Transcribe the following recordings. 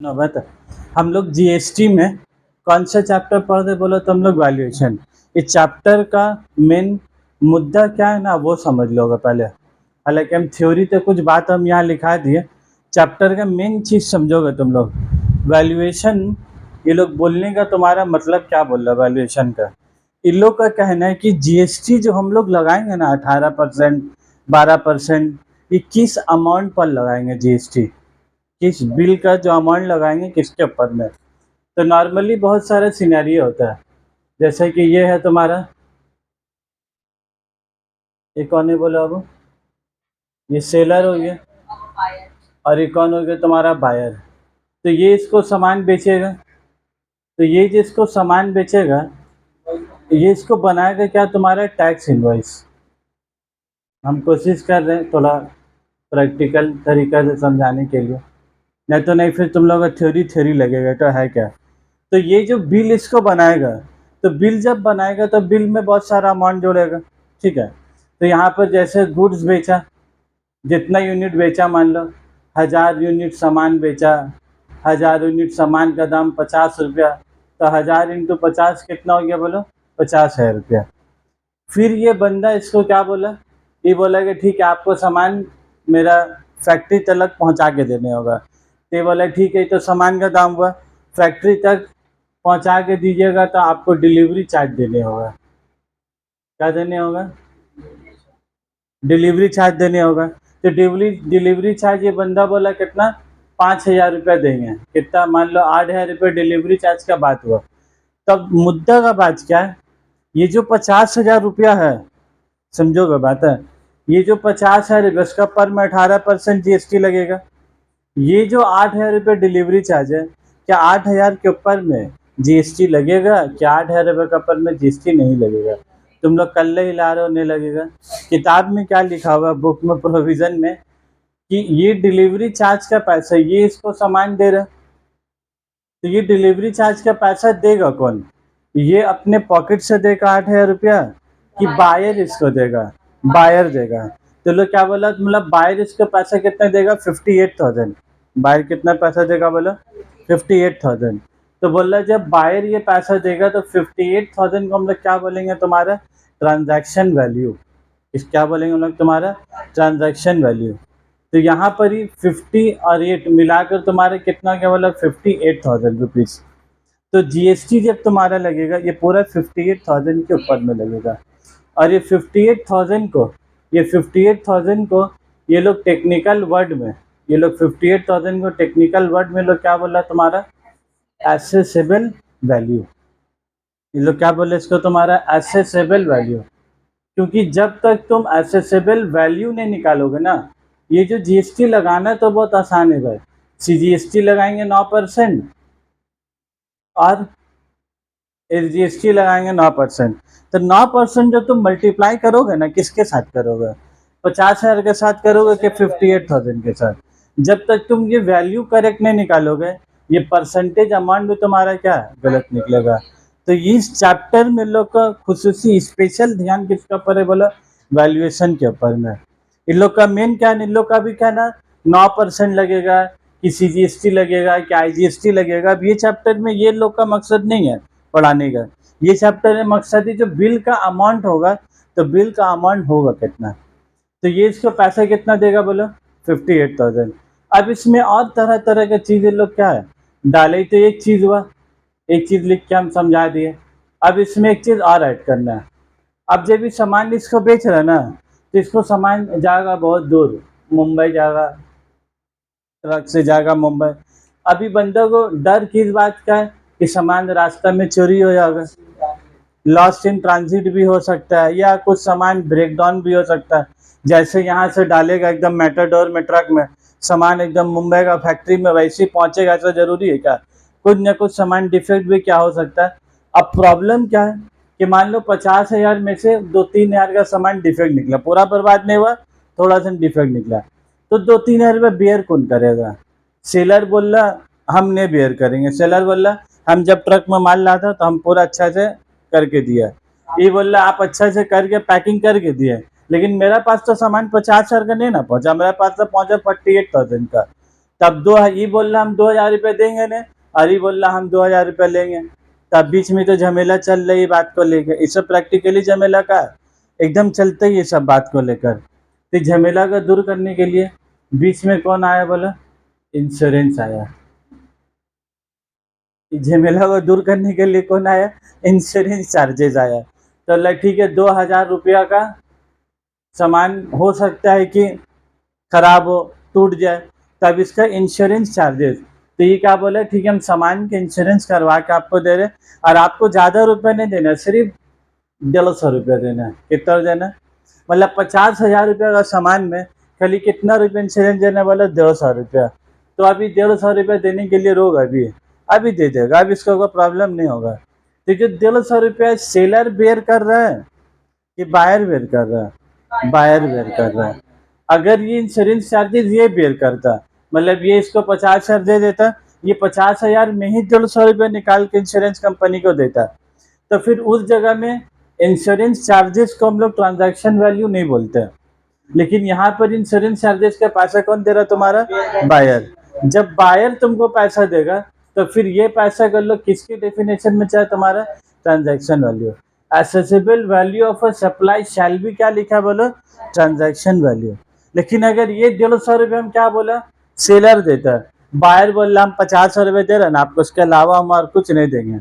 नौबत हम लोग जीएसटी में कौन सा चैप्टर पढ़ रहे बोलो तो हम लोग वैल्यूएशन। इस चैप्टर का मेन मुद्दा क्या है ना वो समझ लोगे पहले। हालांकि हम थ्योरी तो कुछ बात हम यहाँ लिखा दिए, चैप्टर का मेन चीज़ समझोगे तुम लोग। वैल्यूएशन, ये लोग बोलने का तुम्हारा मतलब क्या बोल रहा है वैल्यूएशन का। इन लोग का कहना है कि जीएसटी जो हम लोग लगाएंगे ना 18%, 12%, ये किस अमाउंट पर लगाएंगे जीएसटी, किस बिल का जो अमाउंट लगाएंगे किसके ऊपर में। तो नॉर्मली बहुत सारे सिनेरियो होता है, जैसे कि ये है तुम्हारा, ये कौन है बोलो अब, ये सेलर हो गया और ये कौन हो गया तुम्हारा बायर। तो ये इसको सामान बेचेगा, तो ये जिसको सामान बेचेगा ये इसको बनाएगा क्या, तुम्हारा टैक्स इनवॉइस। हम कोशिश कर रहे हैं थोड़ा प्रैक्टिकल तरीका से समझाने के लिए, नहीं तो नहीं फिर तुम लोग का थ्योरी थ्योरी लगेगा तो है क्या। तो ये जो बिल इसको बनाएगा, तो बिल जब बनाएगा तो बिल में बहुत सारा अमाउंट जोड़ेगा, ठीक है। तो यहाँ पर जैसे गुड्स बेचा, जितना यूनिट बेचा, मान लो 1000 यूनिट सामान बेचा, 1000 यूनिट सामान का दाम 50 रुपया, तो 1000 इंटू 50 कितना हो गया बोलो, 50,000 रुपया। फिर ये बंदा इसको क्या बोला, ये बोला कि ठीक है आपको सामान मेरा फैक्ट्री तक पहुँचा के देने होगा। तो ये बोला ठीक है, तो सामान का दाम हुआ, फैक्ट्री तक पहुंचा के दीजिएगा तो आपको डिलीवरी चार्ज देने होगा। क्या देने होगा, डिलीवरी चार्ज देने होगा। तो डिलीवरी चार्ज ये बंदा बोला कितना, 5,000 रुपया देंगे, कितना मान लो 8,000 रुपये डिलीवरी चार्ज का बात हुआ। तब मुद्दा का बात क्या है, ये जो 50,000 रुपया है, समझोगे बात है, ये जो 50,000 रुपये इसका पर में 18% जीएसटी लगेगा। ये जो 8,000 रुपये डिलीवरी चार्ज है, क्या 8,000 के ऊपर में जीएसटी लगेगा, क्या 8,000 रुपये के ऊपर में जीएसटी नहीं लगेगा। तुम लोग कल्ले हिला रहे हो, नहीं लगेगा। किताब में क्या लिखा हुआ, बुक में प्रोविज़न में, कि ये डिलीवरी चार्ज का पैसा ये इसको सामान दे रहा है, तो ये डिलीवरी चार्ज का पैसा देगा कौन, ये अपने पॉकेट से देगा 8,000 रुपया कि बायर इसको देगा, बायर देगा। तो लोग क्या बोला, मतलब बायर इसको पैसा कितना देगा, 58,000। बायर कितना पैसा देगा बोला, 58,000। तो बोल रहा जब बायर ये पैसा देगा तो 58,000 को हम लोग क्या बोलेंगे, तुम्हारा ट्रांजैक्शन वैल्यू। इस क्या बोलेंगे हम लोग, तुम्हारा ट्रांजैक्शन वैल्यू। तो यहाँ पर ही 50 और 8 मिलाकर तुम्हारा कितना क्या बोला, 58,000 रुपीज़। तो जीएसटी जब तुम्हारा लगेगा ये पूरा 58,000 के ऊपर में लगेगा। और ये 58,000 को, ये 58,000 को ये लोग टेक्निकल वर्ड में, ये लोग 58,000 को टेक्निकल वर्ड में लोग क्या बोला, तुम्हारा एसेसेबल वैल्यू। ये लोग क्या बोले इसको, तुम्हारा एसेसेबल वैल्यू। क्योंकि जब तक तुम एसेसेबल वैल्यू नहीं निकालोगे ना, ये जो जीएसटी लगाना तो बहुत आसान है भाई। सीजीएसटी लगाएंगे 9% और एसजीएसटी लगाएंगे 9%। तो 9% जो तुम मल्टीप्लाई करोगे ना, किसके साथ करोगे, 50,000 के साथ करोगे कि 58,000 के साथ। जब तक तुम ये वैल्यू करेक्ट नहीं निकालोगे, ये परसेंटेज अमाउंट भी तुम्हारा क्या गलत निकलेगा। तो इस चैप्टर में लोग का खुसूसी स्पेशल ध्यान किसके ऊपर है बोला, वैल्यूएशन के ऊपर में। इन लोग का मेन क्या है, इन लोग का भी क्या ना 9% लगेगा कि सीजीएसटी लगेगा कि आईजीएसटी लगेगा। अब ये चैप्टर में ये लोग का मकसद नहीं है पढ़ाने का, ये चैप्टर में मकसद है जो बिल का अमाउंट होगा, तो बिल का अमाउंट होगा कितना, तो ये इसको पैसा कितना देगा बोलो, 58,000। अब इसमें और तरह तरह की चीज़ें लोग क्या है डाले, तो एक चीज़ हुआ, एक चीज़ लिख के हम समझा दिए। अब इसमें एक चीज़ और ऐड करना है। अब जब ये सामान इसको बेच रहा है ना, तो इसको सामान जाएगा बहुत दूर, मुंबई जाएगा, ट्रक से जाएगा मुंबई। अभी बंदों को डर किस बात का है कि सामान रास्ता में चोरी हो जाएगा, लॉस्ट इन ट्रांजिट भी हो सकता है, या कुछ सामान ब्रेक डाउन भी हो सकता है। जैसे यहाँ से डालेगा एकदम मेटाडोर में, ट्रक में सामान एकदम मुंबई का फैक्ट्री में वैसे ही पहुँचेगा, ऐसा ज़रूरी है क्या, कुछ न कुछ सामान डिफेक्ट भी क्या हो सकता है। अब प्रॉब्लम क्या है कि मान लो 50,000 में से 2-3 हज़ार का सामान डिफेक्ट निकला, पूरा बर्बाद नहीं हुआ, थोड़ा सा डिफेक्ट निकला, तो 2-3 हज़ार रुपये बेयर कौन करेगा। सेलर बोल रहा हम नहीं बेयर करेंगे, सेलर बोल रहा हम जब ट्रक में माल लाता तो हम पूरा अच्छा से करके दिया, ये बोल रहा आप अच्छा से करके पैकिंग करके दिए, लेकिन मेरा पास तो सामान 50,000 का नहीं ना पहुंचा, मेरे पास तो पहुंचा 48,000 का। तब ये बोल रहा हम 2000 रुपये देंगे ने, और ये बोल रहा हम 2000 रुपये लेंगे। तब बीच में तो झमेला चल रही बात को लेकर। ये सब प्रैक्टिकली झमेला का एकदम चलते ही ये सब बात को लेकर। तो झमेला को दूर करने के लिए बीच में कौन आया बोला? इंश्योरेंस आया। झमेला को दूर करने के लिए कौन आया? इंश्योरेंस चार्जेस आया। तो ठीक है, 2000 रुपया का सामान हो सकता है कि खराब हो, टूट जाए, तब इसका इंश्योरेंस चार्जेस। तो ये क्या बोला? ठीक है, हम सामान के इंश्योरेंस करवा के आपको दे रहे, और आपको ज़्यादा रुपये नहीं देना, सिर्फ 150 रुपया देना है। कितना देना? मतलब 50,000 रुपये का सामान में खाली कितना रुपये इंश्योरेंस देने वाला? 150 रुपया। तो अभी 150 रुपया देने के लिए रोग अभी दे देगा, अभी इसका कोई प्रॉब्लम नहीं होगा। तो जो 150 रुपया सेलर बेयर कर रहा है कि बायर बेयर कर रहा है? बायर बेयर कर रहा है। अगर ये इंश्योरेंस चार्जेस ये बेयर करता, मतलब ये इसको 50,000 दे देता, ये 50,000 में ही 150 रुपये निकाल के इंश्योरेंस कंपनी को देता, तो फिर उस जगह में इंश्योरेंस चार्जेस को हम लोग ट्रांजैक्शन वैल्यू नहीं बोलते। लेकिन यहाँ पर इंश्योरेंस चार्जेस का पैसा कौन दे रहा? तुम्हारा बायर। जब बायर तुमको पैसा देगा, तो फिर ये पैसा कर लो किसकी डेफिनेशन में चाहे? तुम्हारा transaction value. Accessible value of a supply shall be क्या लिखा बोलो? Transaction value. लेकिन अगर ये 150 रुपये हम क्या बोला? सेलर देता है, बायर बोल रहा हम 50 रुपये दे रहे हैं आपको, उसके अलावा हम और कुछ नहीं देंगे।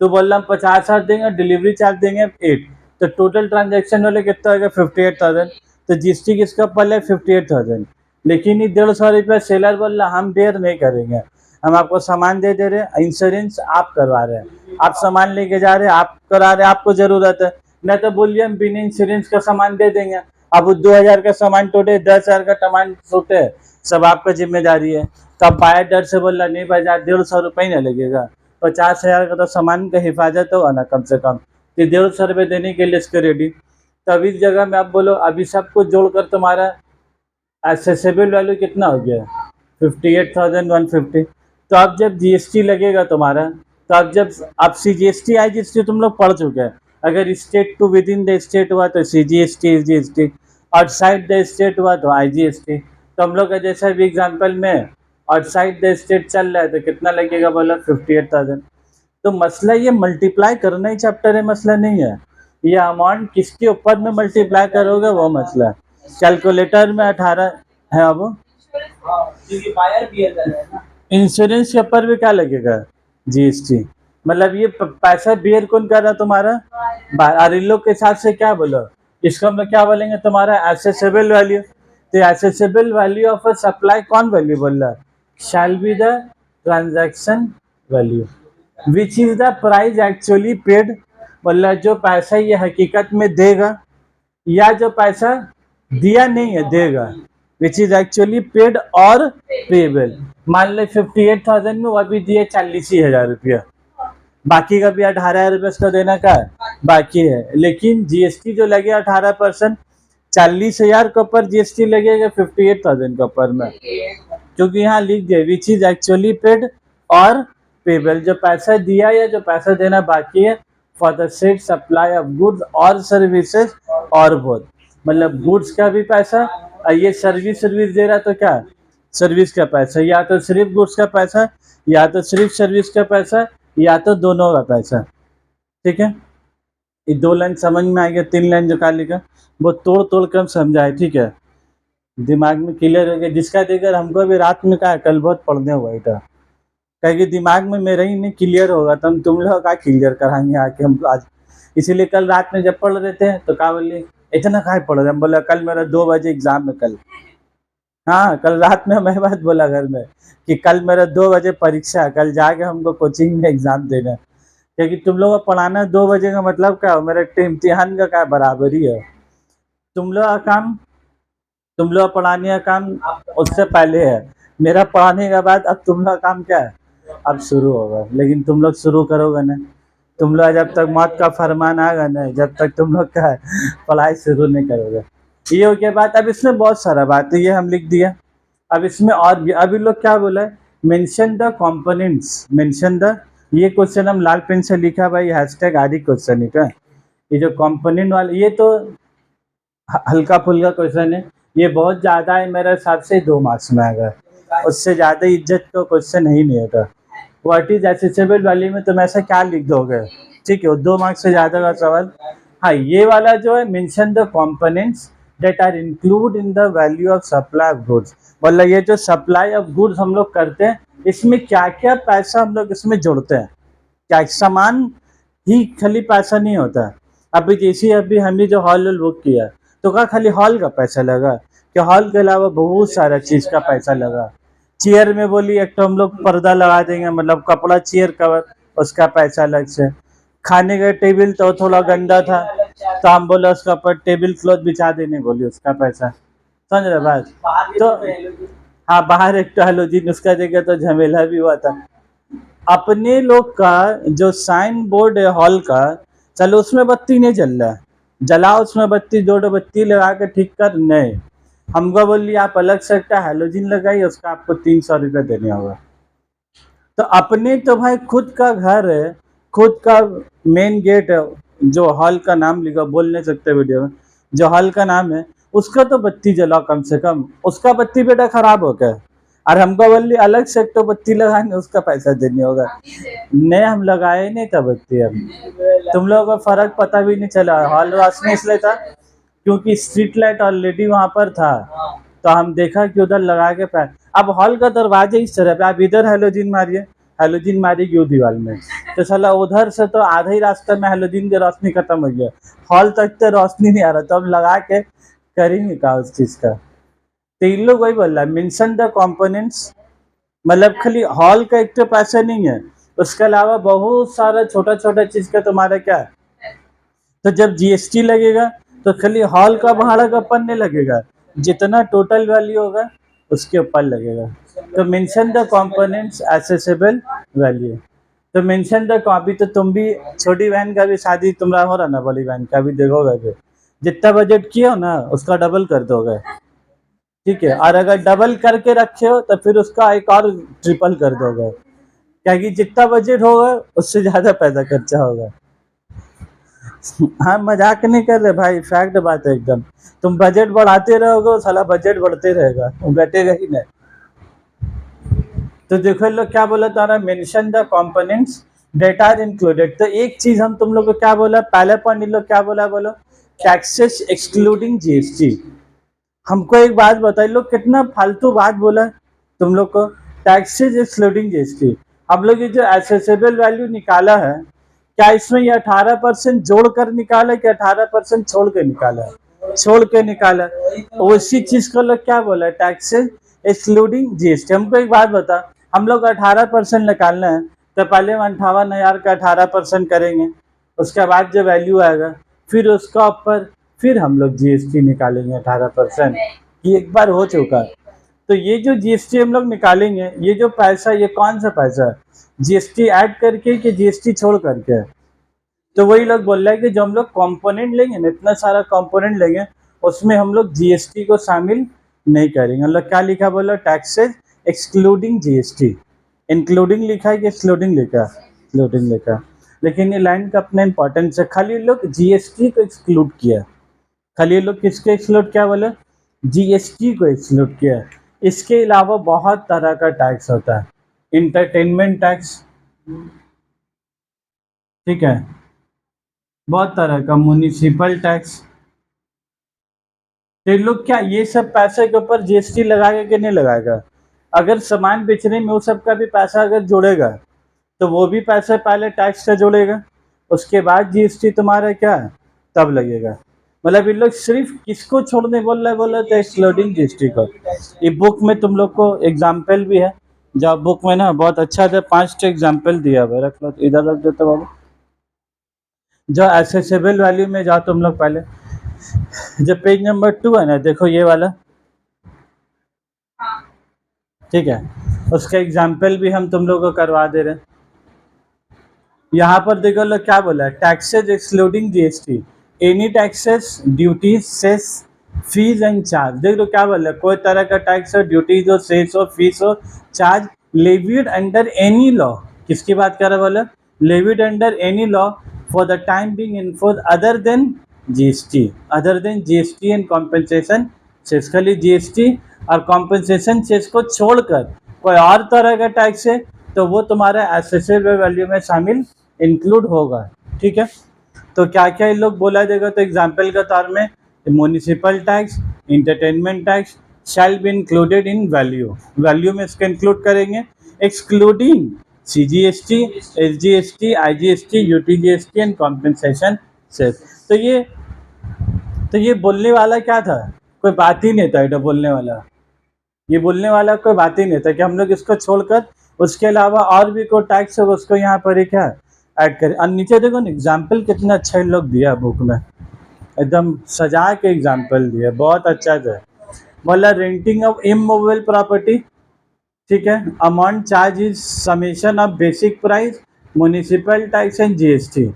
तो बोल रहा हम 50,000 देंगे, डिलीवरी चार्ज देंगे 8, तो टोटल ट्रांजैक्शन वाले कितना होगा? 58,000। तो जीएसटी किसका पल है? 58,000। लेकिन ये 150 रुपये सेलर बोल रहा हम बेयर नहीं करेंगे, हम आपको सामान दे दे रहे हैं, इंश्योरेंस आप करवा रहे हैं, आप सामान लेके जा रहे हैं, आप करा रहे हैं, आपको जरूरत है। नहीं तो बोलिए हम बिना इंश्योरेंस का सामान दे देंगे, अब 2000 का सामान टूटे, 10,000 का सामान टूटे, सब आपका जिम्मेदारी है। तब बायर डर से बोल रहा नहीं भाई, 150 रुपये ही ना लगेगा, 50,000 का तो सामान का हिफाजत होगा ना कम से कम, तो 150 रुपये देने के लिए इसके रेडी। तब इस जगह में आप बोलो अभी सब कुछ जोड़कर तुम्हारा एसेसिबल वैल्यू कितना हो गया? 58,150। तो अब जब जीएसटी लगेगा तुम्हारा, तो अब जब अब सीजीएसटी आई, जीएसटी तुम लोग पढ़ चुके हैं। अगर state to within the state हुआ तो CGST GST, outside the state हुआ तो आईजीएसटी। तो हम लोग का जैसा भी एग्जाम्पल में आउटसाइड द स्टेट चल रहा है तो कितना लगेगा बोला? 58,000। तो मसला ये मल्टीप्लाई करना ही चैप्टर है, मसला नहीं है। ये अमाउंट किसके ऊपर में मल्टीप्लाई करोगे वो मसला है। कैलकुलेटर में 18 है। अब इंश्योरेंस के ऊपर भी क्या लगेगा? जीएसटी। मतलब ये पैसा बियर कौन कर रहा तुम्हारा? और इन लोग के हिसाब से क्या बोलो? इसको हम लोग क्या बोलेंगे? तुम्हारा एसेसिबल वैल्यू। तो accessible value of a supply कौन वैल्यू बोल रहा है? Shall be the transaction value which is the price actually paid. मतलब जो पैसा ये हकीकत में देगा, या जो पैसा दिया नहीं है देगा, विच इज एक्चुअली पेड और पेबल। मान लो 58,000 में वो अभी दिए 40,000 रुपया, बाकी का भी 18,000 रुपये उसका देना का बाकी है। लेकिन जीएसटी जो लगे 18%, 40,000 के ऊपर जीएसटी लगेगा 58,000 के ऊपर में, क्योंकि यहाँ लिख दिया विच इज एक्चुअली पेड और पेबल। जो पैसा दिया या जो पैसा देना बाकी है for the set supply of goods और सर्विसेज और बोथ। मतलब गुड्स का भी पैसा और ये सर्विस दे रहा तो क्या? सर्विस का पैसा, या तो सिर्फ गुड्स का पैसा, या तो सिर्फ सर्विस का पैसा, या तो दोनों का पैसा। ठीक है, ये 2 लाइन समझ में आ गया। 3 लाइन जो काली का वो तोड़ तोड़ कर समझाए। ठीक है, दिमाग में क्लियर हो गया। जिसका देकर हमको भी रात में कहा कल बहुत पढ़ने हुआ था, कहेगी दिमाग में मेरा ही नहीं क्लियर होगा तो हम तुम लोग का क्लियर कराएंगे आके हम आज। इसीलिए कल रात में जब पढ़ रहे थे तो कहा बोली इतना काहे पढ़ रहे? हम बोला कल मेरा 2 बजे एग्जाम है कल। हाँ, कल रात में मैं बात बोला घर में कि कल मेरा 2 बजे परीक्षा है, कल जाके हमको कोचिंग में एग्जाम देना है। क्योंकि तुम लोग का पढ़ाना 2 बजे का मतलब क्या हो? मेरा इम्तिहान का क्या बराबरी है। तुम लोग का काम, तुम लोग पढ़ाने का काम उससे पहले है, मेरा पढ़ाने के बाद अब तुम लोग का काम क्या है? अब शुरू होगा। लेकिन तुम लोग शुरू करोगे ना, तुम लोग जब तक मौत का फरमान आएगा ना, जब तक तुम लोग का पढ़ाई शुरू नहीं करोगे। ये हो गया बात। अब इसमें बहुत सारा बात है, ये हम लिख दिया। अब इसमें और भी अभी लोग क्या बोला है? Mention the components, mention the, ये क्वेश्चन हम लाल पेन से लिखा भाई, हैशटैग आदि क्वेश्चन है क्या? ये जो कंपोनेंट वाले ये तो हल्का फुल्का क्वेश्चन है, ये बहुत ज़्यादा है, मेरे हिसाब से 2 मार्क्स में आएगा। उससे ज़्यादा इज्जत का क्वेश्चन ही नहीं होता। व्हाट इज एसेसिबल वैल्यू में तुम ऐसा क्या लिख दोगे? ठीक है, 2 मार्क्स से ज़्यादा का सवाल। हाँ, ये वाला जो है, mention the components that are include in the value of supply of goods. मतलब ये जो सप्लाई ऑफ गुड्स हम लोग करते हैं, इसमें क्या क्या पैसा हम लोग इसमें जोड़ते हैं, क्या सामान ही खाली पैसा नहीं होता। अभी जैसे अभी हमने जो हॉल बुक किया, तो क्या खाली हॉल का पैसा लगा? कि हॉल के अलावा बहुत सारा चीज़ का पैसा लगा। चेयर में बोली एक तो हम लोग पर्दा लगा देंगे, मतलब कपड़ा चेयर कवर, उसका पैसा अलग से। खाने का टेबल तो थोड़ा गंदा था, तो हम बोले उसका पर टेबल क्लॉथ बिछा देने बोली, उसका पैसा। समझ रहे बात? तो हाँ, बाहर एक तो हेलोजिन उसका जगह तो झमेला भी हुआ था। अपने लोग का जो साइन बोर्ड है हॉल का, चलो उसमें बत्ती नहीं जल रहा है, जलाओ उसमें बत्ती, 2 बत्ती लगा के ठीक कर। नहीं, हमको बोली आप अलग से একটা हेलोजिन लगाइए, उसका आपको 300 रुपये देने होगा। तो अपने तो भाई खुद का घर है, खुद का मेन गेट है, जो हॉल का नाम लिखा, बोल नहीं सकते वीडियो में, जो हॉल का नाम है, उसका तो बत्ती जलाओ कम से कम। उसका बत्ती बेटा खराब हो गया, और हमको बोली अलग से तो बत्ती लगाएंगे, उसका पैसा देने होगा। नहीं, हम लगाए नहीं था बत्ती। अब तुम लोगों को फर्क पता भी नहीं चला। हॉल रोशनी इसलिए था क्योंकि स्ट्रीट लाइट ऑलरेडी वहां पर था, तो हम देखा कि उधर लगा के पैर। अब हॉल का दरवाजा इस तरह पे, आप इधर हेलोजिन मारिए, हेलोजिन मारी क्यों दीवार में, तो साला उधर से तो आधा ही रास्ते में हेलोजिन की रोशनी खत्म हो गया, हॉल तक तो रोशनी नहीं आ रहा, तो अब लगा के करेंगे क्या उस चीज का? तो इन लोग वही बोल रहा है, मेंशन द कंपोनेंट्स, मतलब खाली हॉल का एक तो पैसा नहीं है, उसके अलावा बहुत सारा छोटा छोटा चीज का तुम्हारा क्या है। तो जब जीएसटी लगेगा तो खाली हॉल का भाड़ा का ऊपर नहीं लगेगा, जितना टोटल वैल्यू होगा उसके ऊपर लगेगा। तो mention the components accessible value. तो मेंशन द, अभी तो तुम भी छोटी बहन का भी शादी तुम्हारा हो रहा ना, बड़ी बहन का भी देखोगे, फिर जितना बजट किया हो ना उसका डबल कर दोगे। ठीक है, और अगर डबल करके रखे हो तो फिर उसका एक और ट्रिपल कर दोगे, क्या कि जितना बजट होगा उससे ज्यादा पैसा खर्चा होगा। हाँ, मजाक नहीं कर रहे भाई, फैक्ट बात है एकदम। तुम बजट बढ़ाते रहोगे, साला बजट बढ़ते रहेगा, घटेगा ही नहीं। तो देखो लोग क्या बोला तारा, mention the components that are included. तो एक चीज हम तुम लोग को क्या बोला, पहले पॉइंट इन लोग क्या बोला, बोलो टैक्सेस एक्सक्लूडिंग जीएसटी। हमको एक बात बताइए, लोग कितना फालतू बात बोला तुम लोग को, टैक्सेस एक्सक्लूडिंग जीएसटी। हम लोग ये जो एसेसिबल वैल्यू निकाला है, क्या इसमें ये 18% जोड़ कर निकाला है कि 18% छोड़ के निकाला है? छोड़ के निकाला है। उसी चीज को लोग क्या बोला, टैक्सेस एक्सक्लूडिंग जीएसटी। हमको एक बात बता, हम लोग 18% निकालना है, तो पहले हम 58,000 का 18% करेंगे, उसके बाद जो वैल्यू आएगा फिर उसका ऊपर फिर हम लोग जीएसटी निकालेंगे 18%। ये एक बार हो चुका है। तो ये जो जीएसटी हम लोग निकालेंगे, ये जो पैसा, ये कौन सा पैसा है, जीएसटी ऐड करके कि जीएसटी छोड़ करके? तो वही लोग बोल रहे हैं कि जो हम लोग कंपोनेंट लेंगे ना, इतना सारा कंपोनेंट लेंगे, उसमें हम लोग जीएसटी को शामिल नहीं करेंगे। हम लोग क्या लिखा बोलो, टैक्सेस एक्सक्लूडिंग जीएसटी। इंक्लूडिंग लिखा है कि एक्सक्लूडिंग लिखा है? एक्सक्लूडिंग लिखा है। लेकिन ये लाइन का अपना इंपॉर्टेंस है, खाली लोग जीएसटी को एक्सक्लूड किया, खाली लोग किसको एक्सक्लूड क्या बोले, जीएसटी को एक्सक्लूड किया। इसके अलावा बहुत तरह का टैक्स होता है, इंटरटेनमेंट टैक्स, ठीक है, बहुत तरह का म्युनिसिपल टैक्स। तो लोग क्या ये सब पैसे के ऊपर जीएसटी लगाएगा कि नहीं लगाएगा? अगर सामान बेचने में वो सब का भी पैसा अगर जोड़ेगा, तो वो भी पैसा पहले टैक्स का जोड़ेगा, उसके बाद जीएसटी तुम्हारा क्या है तब लगेगा। मतलब इन लोग सिर्फ किसको छोड़ने बोल रहे, बोल रहे थे एक्सक्लूडिंग जीएसटी को। ये बुक में तुम लोग को एग्जाम्पल भी है, जो बुक में ना बहुत अच्छा था, 5 एग्जाम्पल दिया हुआ है, रख लो इधर रख देते बाबू। जो एसेसिबल वैल्यू में जाओ तुम लोग पहले, जो पेज नंबर 2 है ना, देखो ये वाला, ठीक है, उसका एग्जाम्पल भी हम तुम लोग को करवा दे रहे हैं। यहाँ पर देखो लोग क्या बोला है, taxes excluding GST, any taxes, duties, cess, fees and charge. देख लो क्या बोला है, कोई तरह का टैक्स हो, ड्यूटीज हो, सेस हो, फीस हो, charge levied under any law. किसकी बात कर रहा है, बोला levied under any law for the time being in force other than GST, other than GST and compensation cess. खाली जीएसटी और कॉम्पेंसेशन चेस को छोड़कर कोई और तरह का टैक्स है तो वो तुम्हारा एसेसेबल वैल्यू में शामिल इंक्लूड होगा। ठीक है, तो क्या क्या इन लोग बोला देगा, तो एग्जाम्पल के तौर में municipal tax, entertainment tax shall be included in value, value में इसको इंक्लूड करेंगे, excluding CGST, SGST, IGST, UTGST and compensation cess. तो ये बोलने वाला क्या था, कोई बात ही नहीं था, ये बोलने वाला, ये बोलने वाला कोई बात ही नहीं था कि हम लोग इसको छोड़कर उसके अलावा और भी कोई टैक्स होगा उसको यहाँ पर ही क्या ऐड करें। और नीचे देखो ना एग्जाम्पल कितना अच्छा इन लोग दिया बुक में, एकदम सजा के एग्जाम्पल दिया, बहुत अच्छा था। बोला रेंटिंग ऑफ इमूवेबल प्रॉपर्टी, ठीक है, amount charge is summation of basic price, municipal tax and GST।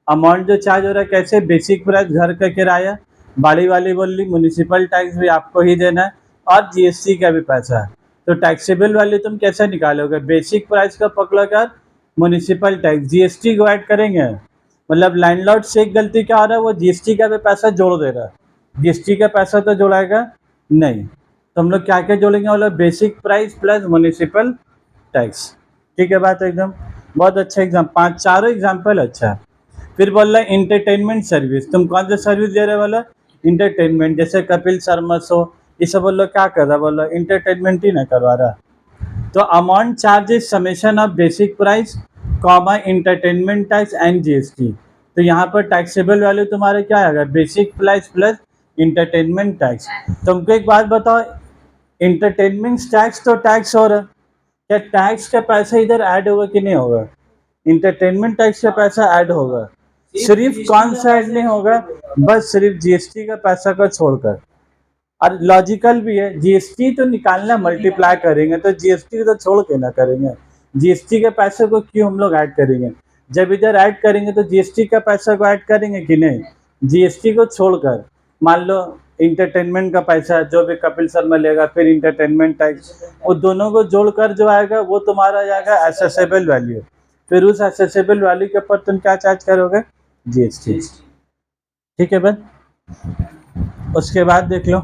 Amount जो चार्ज हो रहा है कैसे, बेसिक प्राइस घर का किराया, बाड़ी वाली बोली म्यूनिसिपल टैक्स भी आपको ही देना है और GST का भी पैसा है। तो टैक्सेबल वैल्यू तुम कैसे निकालोगे, बेसिक प्राइस का पकड़कर म्यूनिसिपल टैक्स GST को ऐड करेंगे, मतलब लैंडलॉर्ड से एक गलती क्या हो रहा है, वो GST का भी पैसा जोड़ दे रहा है, GST का पैसा तो जोड़ाएगा नहीं, तो हम लोग क्या क्या जोड़ेंगे, मतलब basic price plus municipal tax. ठीक है बात एकदम, बहुत अच्छा एग्जाम, पाँच चारों एग्जाम्पल अच्छा है। फिर बोल रहा है इंटरटेनमेंट सर्विस, तुम कौन सा सर्विस दे रहे वाला, इंटरटेनमेंट, जैसे कपिल शर्मा शो, ये सब बोल लो क्या कर रहा, बोलो इंटरटेनमेंट ही ना करवा रहा। तो amount charges summation of basic price comma entertainment tax and GST। तो यहाँ पर टैक्सेबल वैल्यू तुम्हारा क्या आएगा, basic price plus entertainment tax. तुमको एक बात बताओ, इंटरटेनमेंट टैक्स तो टैक्स हो रहा है, क्या टैक्स का पैसा इधर ऐड होगा कि नहीं होगा, इंटरटेनमेंट टैक्स का पैसा ऐड होगा, सिर्फ कौन सा ऐड नहीं होगा, बस सिर्फ GST का पैसा को छोड़कर। और लॉजिकल भी है, GST तो निकालना मल्टीप्लाई करेंगे तो GST तो छोड़ के ना करेंगे, GST के पैसे को क्यों हम लोग ऐड करेंगे, जब इधर ऐड करेंगे तो GST का पैसा को ऐड करेंगे कि नहीं, GST को छोड़कर मान लो इंटरटेनमेंट का पैसा जो भी कपिल शर्मा लेगा, फिर इंटरटेनमेंट टैक्स, वो दोनों को जोड़कर जो आएगा वो तुम्हारा जाएगा एसेसेबल वैल्यू, फिर उस एसेसेबल वैल्यू के ऊपर तुम क्या चार्ज करोगे, GST। ठीक है बस, उसके बाद देख लो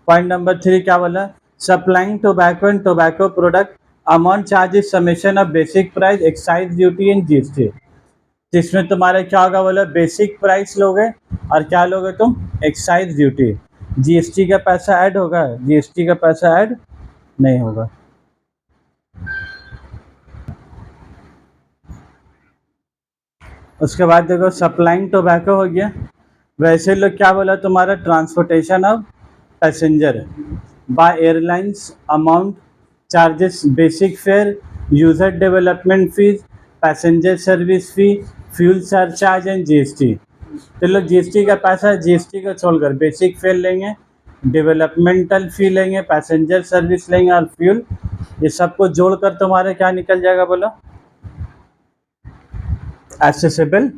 पॉइंट नंबर 3 क्या बोला, supplying tobacco and tobacco product amount charges summation of basic price excise duty and GST। जिसमें तुम्हारा क्या होगा बोला, बेसिक प्राइस लोगे और क्या लोगे तुम, एक्साइज ड्यूटी, GST का पैसा ऐड होगा, GST का पैसा ऐड नहीं होगा। उसके बाद देखो सप्लाइंग टोबैको हो गया, वैसे लोग क्या बोला तुम्हारा, transportation of passenger by airlines amount charges basic fare, user development fees, passenger service fee, fuel surcharge and GST। तो लोग GST का पैसा GST को छोड़कर बेसिक फेयर लेंगे, डेवलपमेंटल फी लेंगे, पैसेंजर सर्विस लेंगे और फ्यूल, ये सबको जोड़कर तुम्हारे क्या निकल जाएगा बोलो, एसेसेबल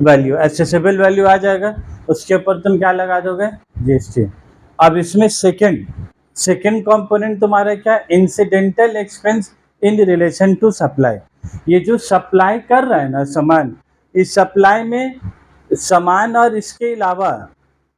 वैल्यू, एसेसेबल वैल्यू आ जाएगा, उसके ऊपर तुम क्या लगा दोगे, GST। अब इसमें सेकेंड कंपोनेंट तुम्हारा क्या, incidental expense in relation to supply. ये जो सप्लाई कर रहा है ना सामान, इस सप्लाई में सामान और इसके अलावा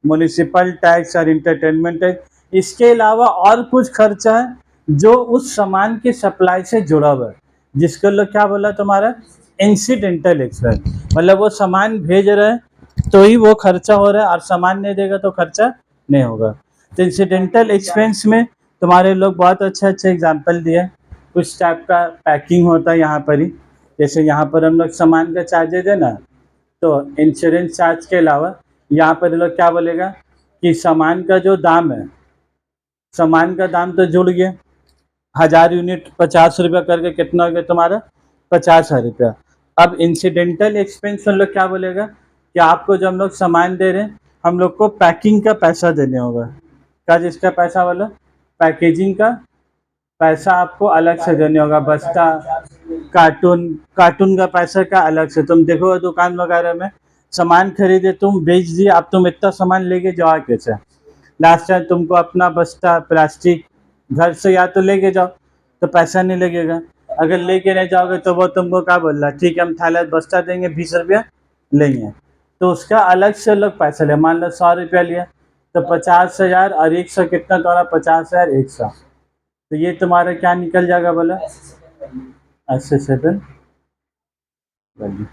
म्यूनिसिपल टैक्स और इंटरटेनमेंट टैक्स, इसके अलावा और कुछ खर्चा है जो उस सामान की सप्लाई से जुड़ा हुआ है, जिसको लोग क्या बोला तुम्हारा, इंसिडेंटल एक्सपेंस, मतलब वो सामान भेज रहे हैं तो ही वो खर्चा हो रहा है और सामान नहीं देगा तो खर्चा नहीं होगा। तो इंसिडेंटल एक्सपेंस में तुम्हारे लोग बहुत अच्छा एग्जाम्पल दिया, कुछ टाइप का पैकिंग होता है यहाँ पर ही, जैसे यहाँ पर हम लोग सामान का चार्जेज है ना, तो इंश्योरेंस चार्ज के अलावा यहाँ पर लोग क्या बोलेगा कि सामान का जो दाम है, सामान का दाम तो जुड़ गया, 1000 यूनिट 50 रुपया करके कितना हो गया तुम्हारा, 50,000 रुपया। अब इंसिडेंटल एक्सपेंस हम लोग क्या बोलेगा कि आपको जो हम लोग सामान दे रहे हैं, हम लोग को पैकिंग का पैसा देने होगा, क्या जिसका पैसा बोलो, पैकेजिंग का पैसा आपको अलग से देने होगा, बस्ता कार्टून का पैसा का अलग से। तुम देखो दुकान वगैरह में सामान खरीदे, तुम बेच दिए, अब तुम इतना सामान लेके जाओ कैसे, लास्ट टाइम तुमको अपना बस्ता प्लास्टिक घर से या तो लेके जाओ तो पैसा नहीं लगेगा, अगर लेके नहीं जाओगे तो वो तुमको क्या बोल रहा है, ठीक है हम थैला बस्ता देंगे 20 रुपया लेंगे, तो उसका अलग से अलग पैसा ले, मान लो 100 रुपया लिया तो 50,000 और 100 कितना तुम्हारा 50,000 100, तो ये तुम्हारा क्या निकल जाएगा बोला, एसेसेबल वैल्यू।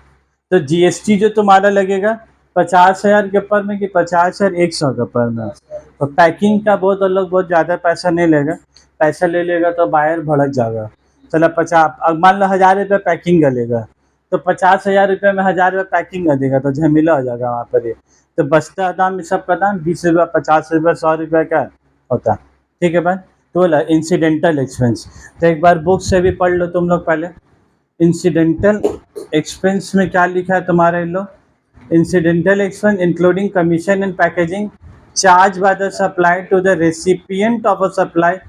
तो जीएसटी जो तुम्हारा लगेगा 50,000 के ऊपर में कि 50,000 100 के ऊपर में। तो पैकिंग का बहुत लोग बहुत ज़्यादा पैसा नहीं लेगा, पैसा ले लेगा तो बायर भड़क जाएगा। चलो 50, अब मान लो 1,000 रुपये पैकिंग का लेगा, तो 50,000 रुपये में 1,000 रुपये पैकिंग का देगा तो झमेला हो जाएगा वहाँ पर। ये तो बचता दाम सब का दाम 20 रुपये 50 रुपये 100 रुपये का होता। ठीक है भाई, तो बोला इंसिडेंटल एक्सपेंस। तो एक बार बुक से भी पढ़ लो तुम लोग पहले। इंसिडेंटल एक्सपेंस में क्या लिखा है तुम्हारे इन लोग, incidental expense including commission and packaging charged by the supplier to the recipient of a supply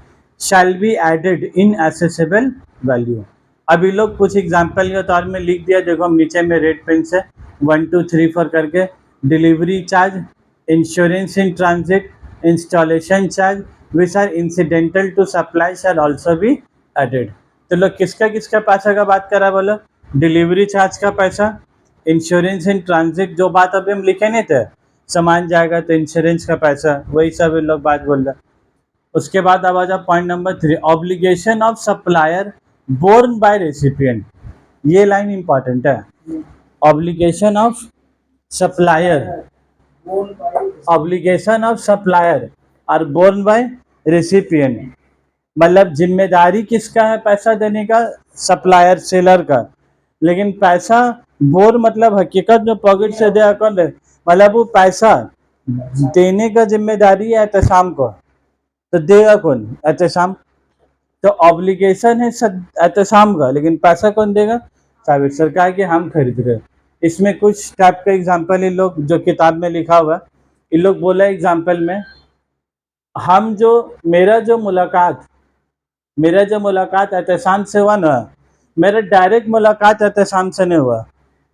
shall be added in accessible value। अभी लोग कुछ एग्जांपल के तौर में लिख दिया, देखो हम नीचे में रेड पेन से 1 2 3 4 करके, delivery charge, insurance in transit, installation charge which are incidental to supply shall also be added. तो लोग किसका किसका पैसा का बात करा बोलो, डिलीवरी चार्ज का पैसा, इंश्योरेंस इन ट्रांजिट जो बात अभी हम लिखे नहीं थे, सामान जाएगा तो इंश्योरेंस का पैसा, वही सब इन लोग बात बोल रहे। उसके बाद अब आ जाओ point number 3, obligation of supplier borne by recipient. ये लाइन इंपॉर्टेंट है, obligation of supplier, obligation of supplier और बोर्न बाय रेसिपिएंट। मतलब जिम्मेदारी किसका है पैसा देने का, सप्लायर सेलर का, लेकिन पैसा बोर मतलब हकीकत में पॉकेट से दे कौन दे, मतलब वो पैसा देने का जिम्मेदारी है एहतसाम को, तो देगा कौन, एहतसाम। तो ऑब्लिगेशन है एहतसाम का, लेकिन पैसा कौन देगा, साबिर सरकार के हम खरीद रहे। इसमें कुछ टाइप का एग्जाम्पल इन लोग जो किताब में लिखा हुआ, इन लोग बोला एग्जाम्पल में, हम जो मेरा जो मुलाकात एहतसाम से हुआ ना, मेरा डायरेक्ट मुलाकात एहतसाम से नहीं हुआ,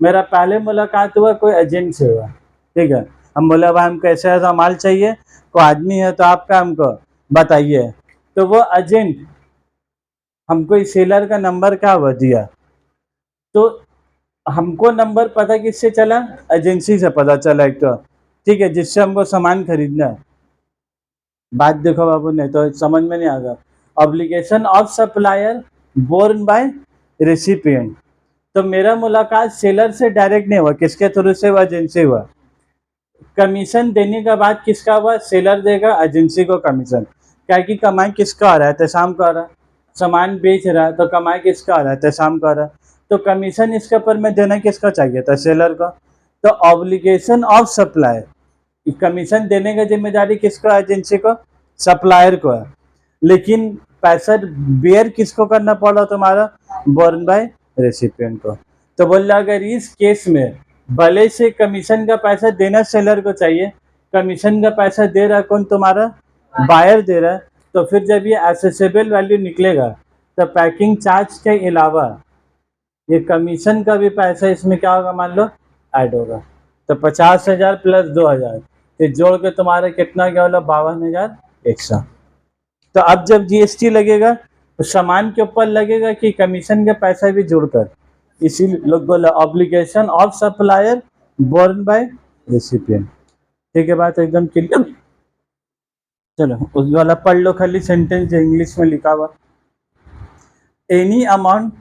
मेरा पहले मुलाकात हुआ कोई एजेंट से हुआ। ठीक है, हम बोला भाई हमको ऐसा ऐसा माल चाहिए, कोई आदमी है तो आपका हमको बताइए, तो वो एजेंट हमको इस सेलर का नंबर क्या हुआ दिया, तो हमको नंबर पता किससे चला, एजेंसी से पता चला एक तो। ठीक है, जिससे हमको सामान खरीदना है। बात देखो बाबू, नहीं तो समझ में नहीं आएगा। Obligation of supplier borne by recipient, तो मेरा मुलाकात सेलर से डायरेक्ट नहीं हुआ, किसके थ्रू से हुआ, एजेंसी हुआ। कमीशन देने का बाद किसका हुआ, सेलर देगा एजेंसी को कमीशन, क्या कि कमाई किसका आ रहा है, एहतसाम का आ रहा है, सामान बेच रहा है तो कमाई किसका आ रहा है, एहतसाम का आ रहा है, तो कमीशन इसके ऊपर में देना किसका चाहिए था, सेलर का। तो ऑब्लिगेशन ऑफ सप्लाई, कमीशन देने का जिम्मेदारी किसको, एजेंसी को, सप्लायर को है, लेकिन पैसा बेयर किसको करना पड़ा तुम्हारा, बोर्न बाय रेसिपिएंट को। तो बोल रहा अगर इस केस में भले से कमीशन का पैसा देना सेलर को चाहिए, कमीशन का पैसा दे रहा कौन, तुम्हारा बायर दे रहा है, तो फिर जब ये एसेसेबल वैल्यू निकलेगा तो पैकिंग चार्ज के अलावा ये कमीशन का भी पैसा इसमें क्या होगा, मान लो ऐड होगा। तो 50,000 प्लस 2,000, तो जोड़ के तुम्हारा कितना क्या बोला, 52,100। तो अब जब जीएसटी लगेगा तो सामान के ऊपर लगेगा कि कमीशन का पैसा भी जुड़कर, इसी लोग बोला obligation of supplier borne by recipient. ठीक है, बात एकदम क्लियर। चलो उस वाला पढ़ लो, खाली सेंटेंस इंग्लिश में लिखा हुआ, any amount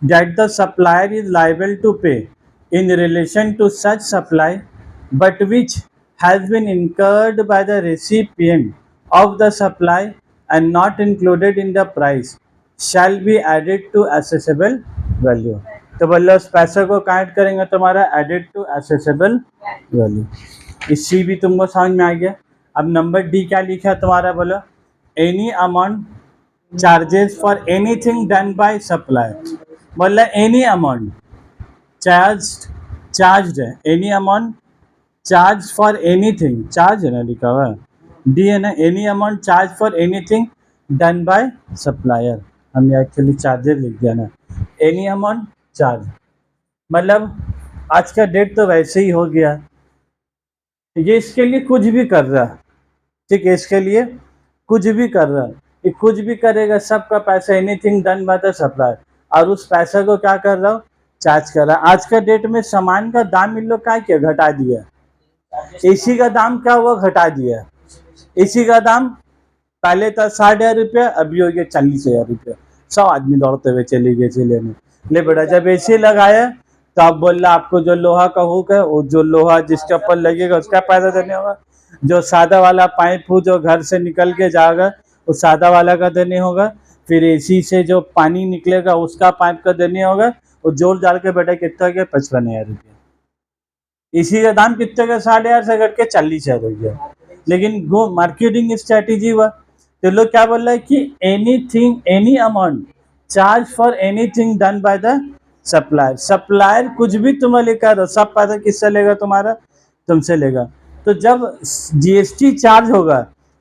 that the supplier is liable to pay in relation to such supply but which has been incurred by the recipient of the supply and not included in the price shall be added to accessible value। तो बोलो उस पैसे को count करेंगे तुम्हारा added to accessible value। इससे भी तुमको समझ में आ गया। अब नंबर डी क्या लिखा है तुम्हारा, बोलो any amount charges for anything done by supplier. बोला एनी अमाउंट चार्ज है, any amount charge for anything, charge है ना लिखा हुआ, डी है ना, any amount charge for anything done by supplier, हमने एक्चुअली चार्जेस लिख दिया ना, एनी अमाउंट चार्ज मतलब आज का डेट तो वैसे ही हो गया, ये इसके लिए कुछ भी कर रहा है। ठीक है, इसके लिए कुछ भी कर रहा है, ये कुछ भी करेगा, सबका पैसा anything done by the supplier, और उस पैसा को क्या कर रहा हूँ, चार्ज कर रहा है। आज का डेट में सामान का दाम इन लोग क्या किया, घटा दिया, एसी का दाम क्या हुआ, घटा दिया, एसी का दाम पहले था 60,000 रुपया, अभी हो गया 40,000 रुपया। सब आदमी दौड़ते हुए चले गए एसी लेने। ले बेटा जब एसी लगाया तो आप बोल रहा आपको जो लोहा का हुक है, वो जो लोहा जिसके ऊपर लगेगा उसका पैसा देने होगा, जो सादा वाला पाइप हो जो घर से निकल के जाएगा वो सादा वाला का देने होगा, फिर एसी से जो पानी निकलेगा उसका पाइप का देने होगा। वो जोड़ डाल के बेटा कितना गया 55,000 रुपया। इसी का दाम कितने का 60,000 से घट के 40,000 हो गया। लेकिन वो मार्केटिंग स्ट्रेटेजी हुआ, तो लोग क्या बोल रहे हैं कि anything any amount charge for anything done by the supplier. Supplier कुछ भी तुम्हें लेकर दो, सब पैसा किससे लेगा तुम्हारा, तुमसे लेगा। तो जब जीएसटी चार्ज होगा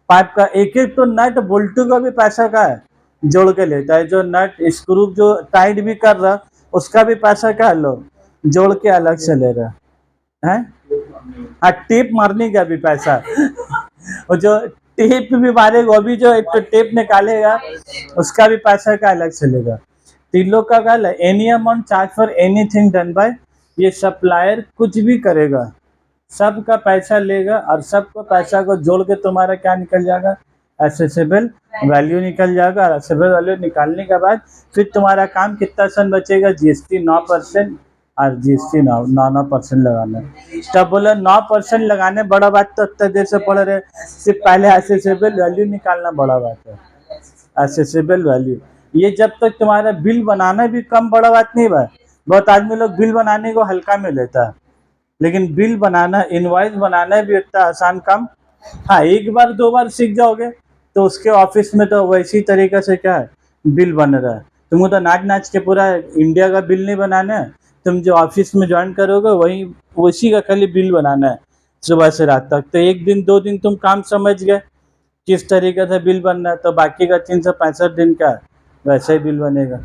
पाइप का, एक एक तो नट बोल्टू का भी पैसा का है जोड़ के लेता है, जो नट स्क्रू जो टाइट भी कर रहा उसका भी पैसा का लो जोड़ के अलग से ले रहा है। हाँ टेप मारने का भी पैसा और जो टेप भी मारेगा वो भी जो एक तो टेप निकालेगा उसका भी पैसा का अलग से लेगा। तीन लोग का गल है any amount charge for anything done by, ये सप्लायर कुछ भी करेगा सबका पैसा लेगा और सबको पैसा को जोड़ के तुम्हारा क्या निकल जाएगा, एसेसेबल वैल्यू निकल जाएगा। और एसेसेबल वैल्यू निकालने के बाद फिर तुम्हारा काम कितना सन बचेगा, जीएसटी 9% और जीएसटी 9% लगाना। तब बोला 9% लगाने बड़ा बात तो उतना देर से पढ़ रहे, सिर्फ पहले एसेसेबल वैल्यू निकालना बड़ा बात है। एसेसेबल वैल्यू ये जब तक तुम्हारा बिल बनाना भी कम बड़ा बात नहीं बा। बहुत आदमी लोग बिल बनाने को हल्का में लेता है, लेकिन बिल बनाना इनवॉइस बनाना भी इतना आसान काम। हाँ एक बार दो बार सीख जाओगे तो उसके ऑफिस में तो वैसी तरीके से क्या है बिल बन रहा है। तुमको तो नाच नाच के पूरा इंडिया का बिल नहीं बनाना है, तुम जो ऑफिस में ज्वाइन करोगे वही उसी का खाली बिल बनाना है सुबह से रात तक। तो एक दिन दो दिन तुम काम समझ गए किस तरीके से बिल बनना है, तो बाकी का 365 दिन का वैसे ही बिल बनेगा।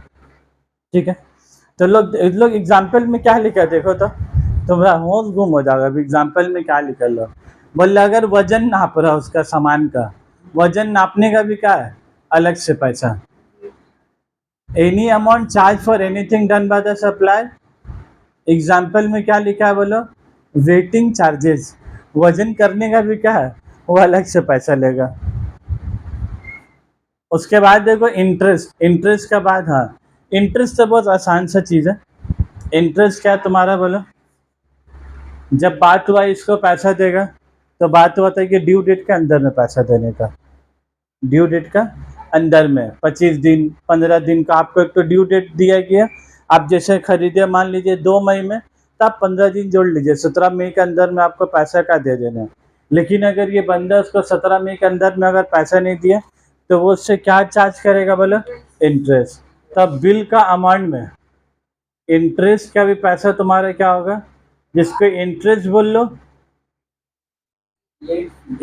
ठीक है, तो लोग एग्जाम्पल में क्या लिखा है देखो तो तुम्हारा होश गुम हो जाएगा। अभी एग्जाम्पल में क्या लिखा लो, बोले अगर वजन नाप रहा उसका सामान का, वजन नापने का भी क्या है अलग से पैसा। Any amount charge for anything done by the supplier, example में क्या लिखा है बोलो, वेटिंग चार्जेस, वजन करने का भी क्या है वो अलग से पैसा लेगा। उसके बाद देखो इंटरेस्ट, इंटरेस्ट का बाद हाँ इंटरेस्ट तो बहुत आसान सा चीज़ है। इंटरेस्ट क्या है तुम्हारा बोलो, जब बात हुआ इसको पैसा देगा तो बात हुआ था कि ड्यू डेट के अंदर में पैसा देने का, ड्यू डेट का अंदर में 25 दिन 15 दिन का आपको एक तो ड्यू डेट दिया गया। आप जैसे खरीदे मान लीजिए 2 मई में, तो आप 15 दिन जोड़ लीजिए 17 मई के अंदर में आपको पैसा का दे देना है। लेकिन अगर ये बंदा उसको 17 मई के अंदर में अगर पैसा नहीं दिया तो वो उससे क्या चार्ज करेगा बोलो, इंटरेस्ट। तब बिल का अमाउंट में इंटरेस्ट का भी पैसा तुम्हारा क्या होगा, जिसको इंटरेस्ट बोल लो